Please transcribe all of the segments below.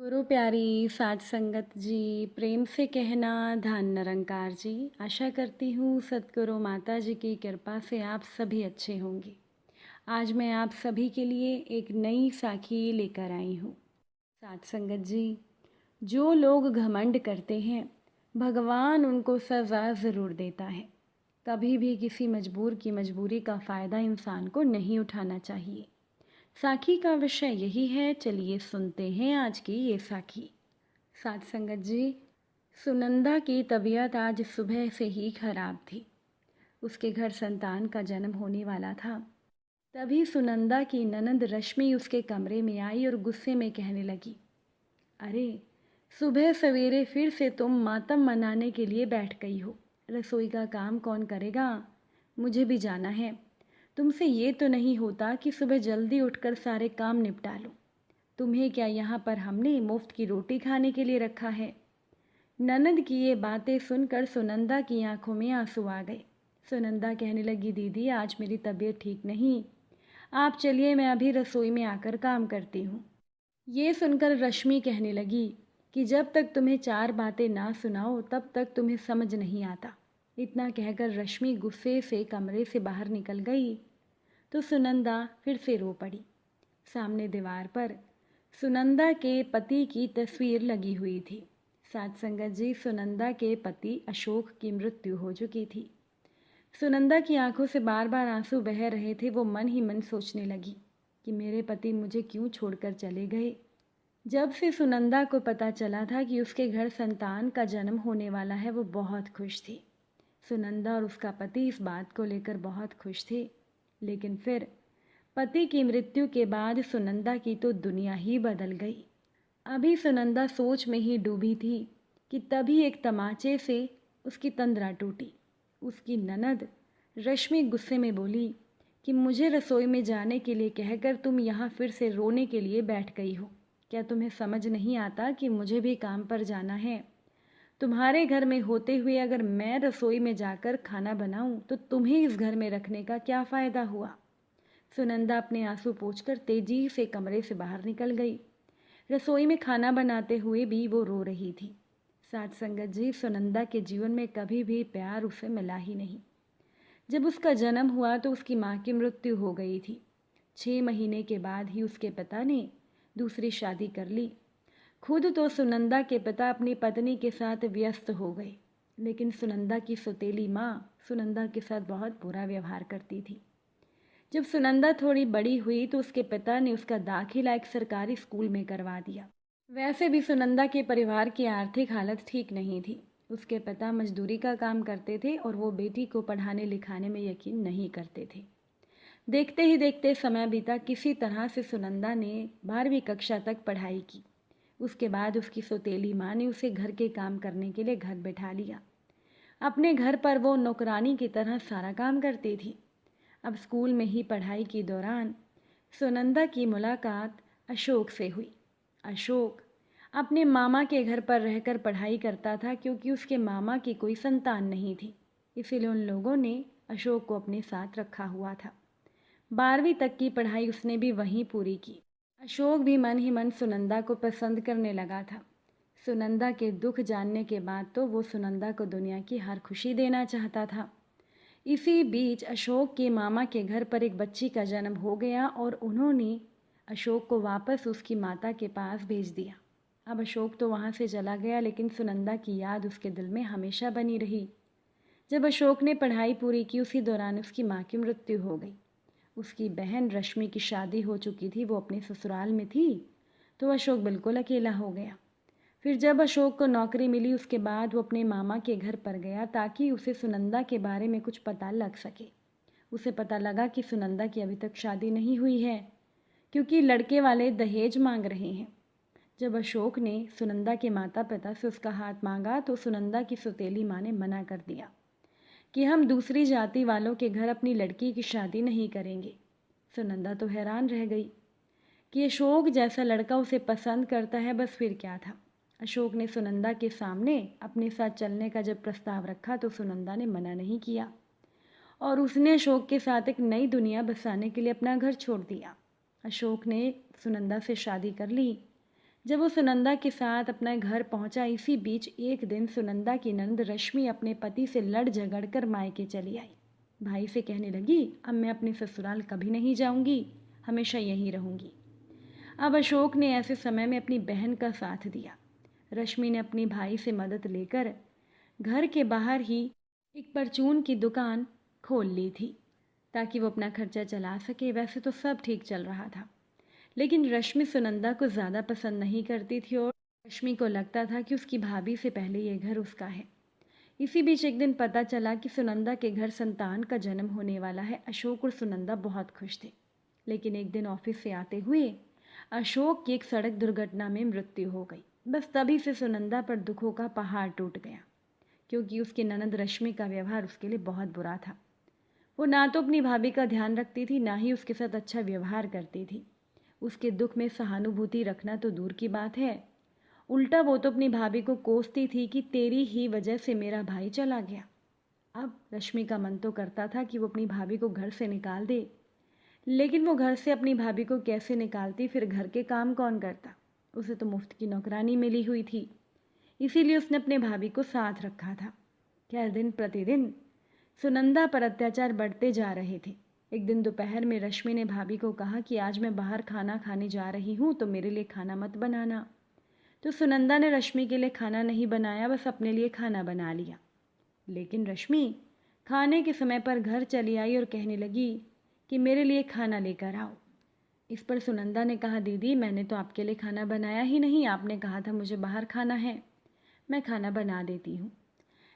गुरु प्यारी साध संगत जी, प्रेम से कहना धन निरंकार जी। आशा करती हूँ सतगुरु माता जी की कृपा से आप सभी अच्छे होंगे। आज मैं आप सभी के लिए एक नई साखी लेकर आई हूँ। साध संगत जी, जो लोग घमंड करते हैं भगवान उनको सज़ा ज़रूर देता है। कभी भी किसी मजबूर की मजबूरी का फ़ायदा इंसान को नहीं उठाना चाहिए। साखी का विषय यही है, चलिए सुनते हैं आज की ये साखी। साध संगत जी, सुनंदा की तबीयत आज सुबह से ही खराब थी। उसके घर संतान का जन्म होने वाला था। तभी सुनंदा की ननंद रश्मि उसके कमरे में आई और गुस्से में कहने लगी, अरे सुबह सवेरे फिर से तुम मातम मनाने के लिए बैठ गई हो। रसोई का काम कौन करेगा? मुझे भी जाना है। तुमसे ये तो नहीं होता कि सुबह जल्दी उठकर सारे काम निपटा लो। तुम्हें क्या यहाँ पर हमने मुफ्त की रोटी खाने के लिए रखा है? ननद की ये बातें सुनकर सुनंदा की आंखों में आंसू आ गए। सुनंदा कहने लगी, दीदी आज मेरी तबीयत ठीक नहीं, आप चलिए मैं अभी रसोई में आकर काम करती हूँ। ये सुनकर रश्मि कहने लगी कि जब तक तुम्हें चार बातें ना सुनाओ तब तक तुम्हें समझ नहीं आता। इतना कहकर रश्मि गुस्से से कमरे से बाहर निकल गई तो सुनंदा फिर से रो पड़ी। सामने दीवार पर सुनंदा के पति की तस्वीर लगी हुई थी। साध संगत जी, सुनंदा के पति अशोक की मृत्यु हो चुकी थी। सुनंदा की आंखों से बार बार आंसू बह रहे थे। वो मन ही मन सोचने लगी कि मेरे पति मुझे क्यों छोड़कर चले गए। जब से सुनंदा को पता चला था कि उसके घर संतान का जन्म होने वाला है, वो बहुत खुश थी। सुनंदा और उसका पति इस बात को लेकर बहुत खुश थे। लेकिन फिर पति की मृत्यु के बाद सुनंदा की तो दुनिया ही बदल गई। अभी सुनंदा सोच में ही डूबी थी कि तभी एक तमाचे से उसकी तंद्रा टूटी। उसकी ननद रश्मि गुस्से में बोली कि मुझे रसोई में जाने के लिए कहकर तुम यहाँ फिर से रोने के लिए बैठ गई हो। क्या तुम्हें समझ नहीं आता कि मुझे भी काम पर जाना है? तुम्हारे घर में होते हुए अगर मैं रसोई में जाकर खाना बनाऊं तो तुम्हें इस घर में रखने का क्या फ़ायदा हुआ? सुनंदा अपने आंसू पोंछकर तेजी से कमरे से बाहर निकल गई। रसोई में खाना बनाते हुए भी वो रो रही थी। साध संगत जी, सुनंदा के जीवन में कभी भी प्यार उसे मिला ही नहीं। जब उसका जन्म हुआ तो उसकी माँ की मृत्यु हो गई थी। 6 महीने के बाद ही उसके पिता ने दूसरी शादी कर ली। खुद तो सुनंदा के पिता अपनी पत्नी के साथ व्यस्त हो गए, लेकिन सुनंदा की सौतेली माँ सुनंदा के साथ बहुत बुरा व्यवहार करती थी। जब सुनंदा थोड़ी बड़ी हुई तो उसके पिता ने उसका दाखिला एक सरकारी स्कूल में करवा दिया। वैसे भी सुनंदा के परिवार की आर्थिक हालत ठीक नहीं थी। उसके पिता मजदूरी का काम करते थे और वो बेटी को पढ़ाने लिखाने में यकीन नहीं करते थे। देखते ही देखते समय बीता। किसी तरह से सुनंदा ने 12वीं कक्षा तक पढ़ाई की। उसके बाद उसकी सौतेली माँ ने उसे घर के काम करने के लिए घर बैठा लिया। अपने घर पर वो नौकरानी की तरह सारा काम करती थी। अब स्कूल में ही पढ़ाई के दौरान सुनंदा की मुलाकात अशोक से हुई। अशोक अपने मामा के घर पर रहकर पढ़ाई करता था, क्योंकि उसके मामा की कोई संतान नहीं थी। इसीलिए उन लोगों ने अशोक को अपने साथ रखा हुआ था। 12वीं तक की पढ़ाई उसने भी वहीं पूरी की। अशोक भी मन ही मन सुनंदा को पसंद करने लगा था। सुनंदा के दुख जानने के बाद तो वो सुनंदा को दुनिया की हर खुशी देना चाहता था। इसी बीच अशोक के मामा के घर पर एक बच्ची का जन्म हो गया और उन्होंने अशोक को वापस उसकी माता के पास भेज दिया। अब अशोक तो वहाँ से चला गया, लेकिन सुनंदा की याद उसके दिल में हमेशा बनी रही। जब अशोक ने पढ़ाई पूरी की, उसी दौरान उसकी माँ की मृत्यु हो गई। उसकी बहन रश्मि की शादी हो चुकी थी, वो अपने ससुराल में थी, तो अशोक बिल्कुल अकेला हो गया। फिर जब अशोक को नौकरी मिली, उसके बाद वो अपने मामा के घर पर गया ताकि उसे सुनंदा के बारे में कुछ पता लग सके। उसे पता लगा कि सुनंदा की अभी तक शादी नहीं हुई है, क्योंकि लड़के वाले दहेज मांग रहे हैं। जब अशोक ने सुनंदा के माता पिता से उसका हाथ मांगा तो सुनंदा की सौतेली माँ ने मना कर दिया कि हम दूसरी जाति वालों के घर अपनी लड़की की शादी नहीं करेंगे। सुनंदा तो हैरान रह गई कि अशोक जैसा लड़का उसे पसंद करता है, बस फिर क्या था। अशोक ने सुनंदा के सामने अपने साथ चलने का जब प्रस्ताव रखा तो सुनंदा ने मना नहीं किया और उसने अशोक के साथ एक नई दुनिया बसाने के लिए अपना घर छोड़ दिया। अशोक ने सुनंदा से शादी कर ली। जब वो सुनंदा के साथ अपने घर पहुंचा, इसी बीच एक दिन सुनंदा की नंद रश्मि अपने पति से लड़ झगड़ कर मायके चली आई। भाई से कहने लगी, अब मैं अपने ससुराल कभी नहीं जाऊंगी, हमेशा यहीं रहूंगी। अब अशोक ने ऐसे समय में अपनी बहन का साथ दिया। रश्मि ने अपनी भाई से मदद लेकर घर के बाहर ही एक परचून की दुकान खोल ली थी ताकि वो अपना खर्चा चला सके। वैसे तो सब ठीक चल रहा था, लेकिन रश्मि सुनंदा को ज़्यादा पसंद नहीं करती थी और रश्मि को लगता था कि उसकी भाभी से पहले ये घर उसका है। इसी बीच एक दिन पता चला कि सुनंदा के घर संतान का जन्म होने वाला है। अशोक और सुनंदा बहुत खुश थे, लेकिन एक दिन ऑफिस से आते हुए अशोक की एक सड़क दुर्घटना में मृत्यु हो गई। बस तभी से सुनंदा पर दुखों का पहाड़ टूट गया, क्योंकि उसकी ननद रश्मि का व्यवहार उसके लिए बहुत बुरा था। वो ना तो अपनी भाभी का ध्यान रखती थी, ना ही उसके साथ अच्छा व्यवहार करती थी। उसके दुख में सहानुभूति रखना तो दूर की बात है, उल्टा वो तो अपनी भाभी को कोसती थी कि तेरी ही वजह से मेरा भाई चला गया। अब रश्मि का मन तो करता था कि वो अपनी भाभी को घर से निकाल दे, लेकिन वो घर से अपनी भाभी को कैसे निकालती, फिर घर के काम कौन करता। उसे तो मुफ्त की नौकरानी मिली हुई थी, इसीलिए उसने अपने भाभी को साथ रखा था। खैर, दिन प्रतिदिन सुनंदा पर अत्याचार बढ़ते जा रहे थे। एक दिन दोपहर में रश्मि ने भाभी को कहा कि आज मैं बाहर खाना खाने जा रही हूँ, तो मेरे लिए खाना मत बनाना। तो सुनंदा ने रश्मि के लिए खाना नहीं बनाया, बस अपने लिए खाना बना लिया। लेकिन रश्मि खाने के समय पर घर चली आई और कहने लगी कि मेरे लिए खाना लेकर आओ। इस पर सुनंदा ने कहा, दीदी मैंने तो आपके लिए खाना बनाया ही नहीं, आपने कहा था मुझे बाहर खाना है, मैं खाना बना देती हूँ।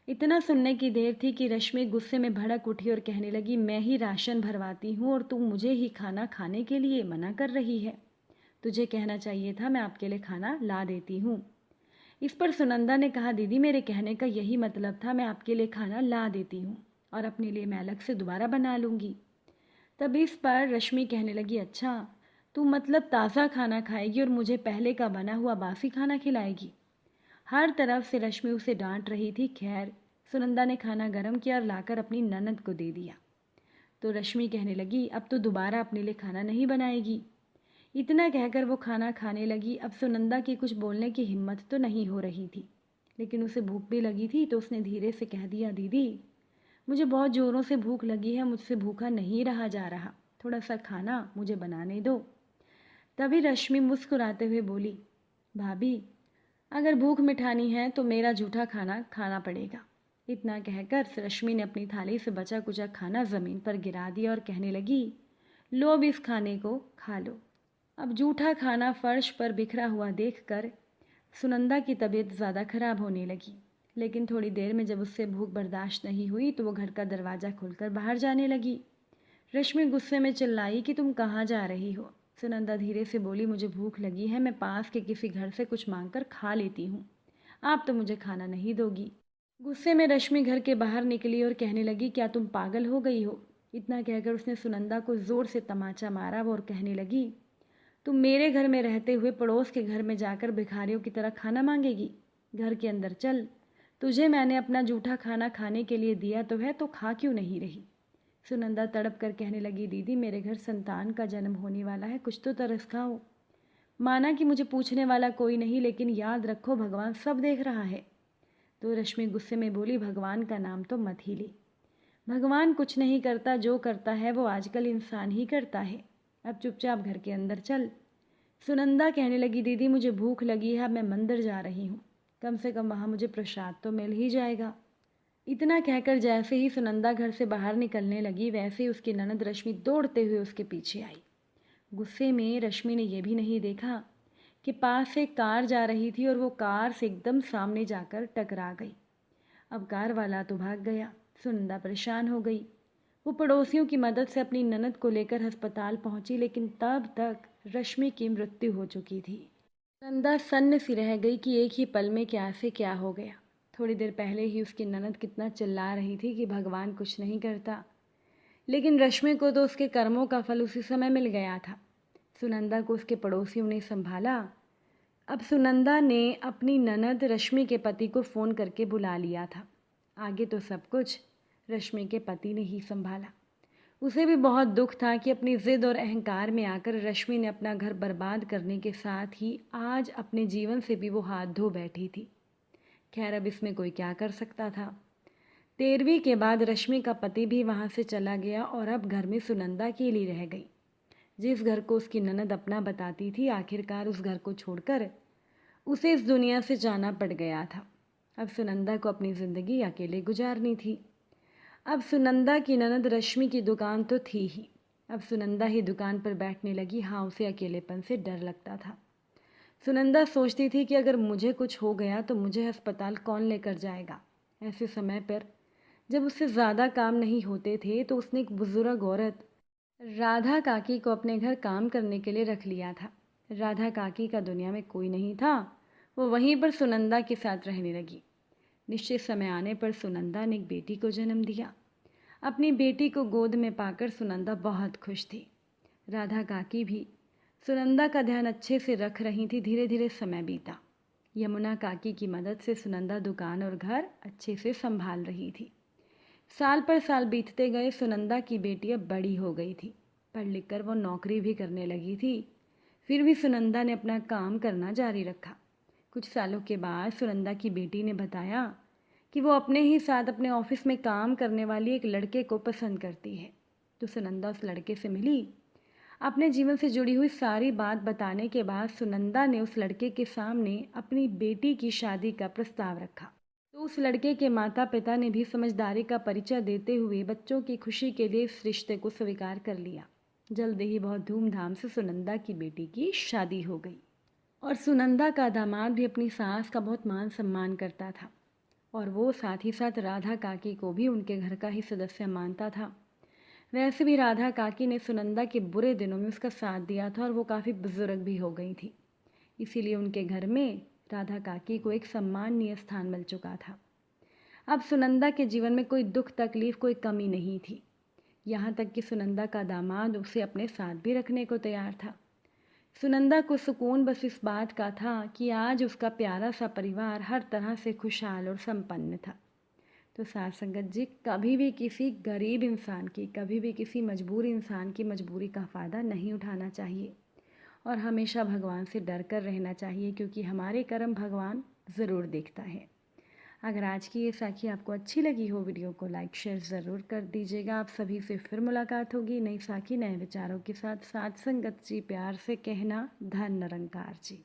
इतना सुनने की देर थी कि रश्मि गुस्से में भड़क उठी और कहने लगी, मैं ही राशन भरवाती हूँ और तू मुझे ही खाना खाने के लिए मना कर रही है। तुझे कहना चाहिए था मैं आपके लिए खाना ला देती हूँ। इस पर सुनंदा ने कहा, दीदी मेरे कहने का यही मतलब था, मैं आपके लिए खाना ला देती हूँ और अपने लिए मैं अलग से दोबारा बना लूँगी। तब इस पर रश्मि कहने लगी, अच्छा तू मतलब ताज़ा खाना खाएगी और मुझे पहले का बना हुआ बासी खाना खिलाएगी। हर तरफ से रश्मि उसे डांट रही थी। खैर, सुनंदा ने खाना गर्म किया और लाकर अपनी ननद को दे दिया। तो रश्मि कहने लगी, अब तो दोबारा अपने लिए खाना नहीं बनाएगी। इतना कहकर वो खाना खाने लगी। अब सुनंदा की कुछ बोलने की हिम्मत तो नहीं हो रही थी, लेकिन उसे भूख भी लगी थी, तो उसने धीरे से कह दिया, दीदी मुझे बहुत ज़ोरों से भूख लगी है, मुझसे भूखा नहीं रहा जा रहा, थोड़ा सा खाना मुझे बनाने दो। तभी रश्मि मुस्कुराते हुए बोली, भाभी अगर भूख मिटानी है तो मेरा जूठा खाना खाना पड़ेगा। इतना कहकर रश्मि ने अपनी थाली से बचा कुचा खाना ज़मीन पर गिरा दिया और कहने लगी, लो अब इस खाने को खा लो। अब जूठा खाना फर्श पर बिखरा हुआ देखकर सुनंदा की तबीयत ज़्यादा खराब होने लगी। लेकिन थोड़ी देर में जब उससे भूख बर्दाश्त नहीं हुई तो वो घर का दरवाज़ा खोलकर बाहर जाने लगी। रश्मि गुस्से में चिल्लाई कि तुम कहाँ जा रही हो। सुनंदा धीरे से बोली, मुझे भूख लगी है, मैं पास के किसी घर से कुछ मांगकर खा लेती हूँ, आप तो मुझे खाना नहीं दोगी। गुस्से में रश्मि घर के बाहर निकली और कहने लगी, क्या तुम पागल हो गई हो। इतना कहकर उसने सुनंदा को ज़ोर से तमाचा मारा और कहने लगी, तुम मेरे घर में रहते हुए पड़ोस के घर में जाकर भिखारियों की तरह खाना मांगेगी। घर के अंदर चल, तुझे मैंने अपना जूठा खाना खाने के लिए दिया तो है, तो खा क्यों नहीं रही। सुनंदा तड़प कर कहने लगी, दीदी मेरे घर संतान का जन्म होने वाला है, कुछ तो तरस खाओ। माना कि मुझे पूछने वाला कोई नहीं, लेकिन याद रखो भगवान सब देख रहा है। तो रश्मि गुस्से में बोली, भगवान का नाम तो मत ही ले, भगवान कुछ नहीं करता, जो करता है वो आजकल इंसान ही करता है, अब चुपचाप घर के अंदर चल। सुनंदा कहने लगी, दीदी मुझे भूख लगी है, अब मैं मंदिर जा रही हूँ, कम से कम वहाँ मुझे प्रसाद तो मिल ही जाएगा। इतना कहकर जैसे ही सुनंदा घर से बाहर निकलने लगी, वैसे ही उसकी ननद रश्मि दौड़ते हुए उसके पीछे आई। गुस्से में रश्मि ने यह भी नहीं देखा कि पास से एक कार जा रही थी और वो कार से एकदम सामने जाकर टकरा गई। अब कार वाला तो भाग गया। सुनंदा परेशान हो गई। वो पड़ोसियों की मदद से अपनी ननद को लेकर अस्पताल पहुंची, लेकिन तब तक रश्मि की मृत्यु हो चुकी थी। सुनंदा सन्न सी रह गई कि एक ही पल में क्या से क्या हो गया। थोड़ी देर पहले ही उसकी ननद कितना चिल्ला रही थी कि भगवान कुछ नहीं करता, लेकिन रश्मि को तो उसके कर्मों का फल उसी समय मिल गया था। सुनंदा को उसके पड़ोसियों ने संभाला। अब सुनंदा ने अपनी ननद रश्मि के पति को फ़ोन करके बुला लिया था। आगे तो सब कुछ रश्मि के पति ने ही संभाला। उसे भी बहुत दुख था कि अपनी ज़िद और अहंकार में आकर रश्मि ने अपना घर बर्बाद करने के साथ ही आज अपने जीवन से भी वो हाथ धो बैठी थी। खैर, अब इसमें कोई क्या कर सकता था। 13वीं के बाद रश्मि का पति भी वहाँ से चला गया और अब घर में सुनंदा अकेली रह गई। जिस घर को उसकी ननद अपना बताती थी, आखिरकार उस घर को छोड़कर उसे इस दुनिया से जाना पड़ गया था। अब सुनंदा को अपनी ज़िंदगी अकेले गुजारनी थी। अब सुनंदा की ननद रश्मि की दुकान तो थी ही, अब सुनंदा ही दुकान पर बैठने लगी। हाँ, उसे अकेलेपन से डर लगता था। सुनंदा सोचती थी कि अगर मुझे कुछ हो गया तो मुझे अस्पताल कौन लेकर जाएगा। ऐसे समय पर जब उससे ज़्यादा काम नहीं होते थे तो उसने एक बुज़ुर्ग औरत राधा काकी को अपने घर काम करने के लिए रख लिया था। राधा काकी का दुनिया में कोई नहीं था। वो वहीं पर सुनंदा के साथ रहने लगी। निश्चित समय आने पर सुनंदा ने एक बेटी को जन्म दिया। अपनी बेटी को गोद में पाकर सुनंदा बहुत खुश थी। राधा काकी भी सुनंदा का ध्यान अच्छे से रख रही थी। धीरे धीरे समय बीता। यमुना काकी की मदद से सुनंदा दुकान और घर अच्छे से संभाल रही थी। साल पर साल बीतते गए। सुनंदा की बेटी अब बड़ी हो गई थी। पढ़ लिख कर वो नौकरी भी करने लगी थी। फिर भी सुनंदा ने अपना काम करना जारी रखा। कुछ सालों के बाद सुनंदा की बेटी ने बताया कि वो अपने ही साथ अपने ऑफिस में काम करने वाली एक लड़के को पसंद करती है। तो सुनंदा उस लड़के से मिली। अपने जीवन से जुड़ी हुई सारी बात बताने के बाद सुनंदा ने उस लड़के के सामने अपनी बेटी की शादी का प्रस्ताव रखा। तो उस लड़के के माता पिता ने भी समझदारी का परिचय देते हुए बच्चों की खुशी के लिए इस रिश्ते को स्वीकार कर लिया। जल्द ही बहुत धूमधाम से सुनंदा की बेटी की शादी हो गई और सुनंदा का दामाद भी अपनी सास का बहुत मान सम्मान करता था और वो साथ ही साथ राधा काकी को भी उनके घर का ही सदस्य मानता था। वैसे भी राधा काकी ने सुनंदा के बुरे दिनों में उसका साथ दिया था और वो काफ़ी बुजुर्ग भी हो गई थी। इसीलिए उनके घर में राधा काकी को एक सम्माननीय स्थान मिल चुका था। अब सुनंदा के जीवन में कोई दुख तकलीफ, कोई कमी नहीं थी। यहाँ तक कि सुनंदा का दामाद उसे अपने साथ भी रखने को तैयार था। सुनंदा को सुकून बस इस बात का था कि आज उसका प्यारा सा परिवार हर तरह से खुशहाल और संपन्न था। तो साथ संगत जी, कभी भी किसी गरीब इंसान की, कभी भी किसी मजबूर इंसान की मजबूरी का फ़ायदा नहीं उठाना चाहिए और हमेशा भगवान से डर कर रहना चाहिए, क्योंकि हमारे कर्म भगवान ज़रूर देखता है। अगर आज की ये साखी आपको अच्छी लगी हो, वीडियो को लाइक शेयर ज़रूर कर दीजिएगा। आप सभी से फिर मुलाकात होगी नई साखी, नए विचारों के साथ। साथ संगत जी, प्यार से कहना, धन निरंकार जी।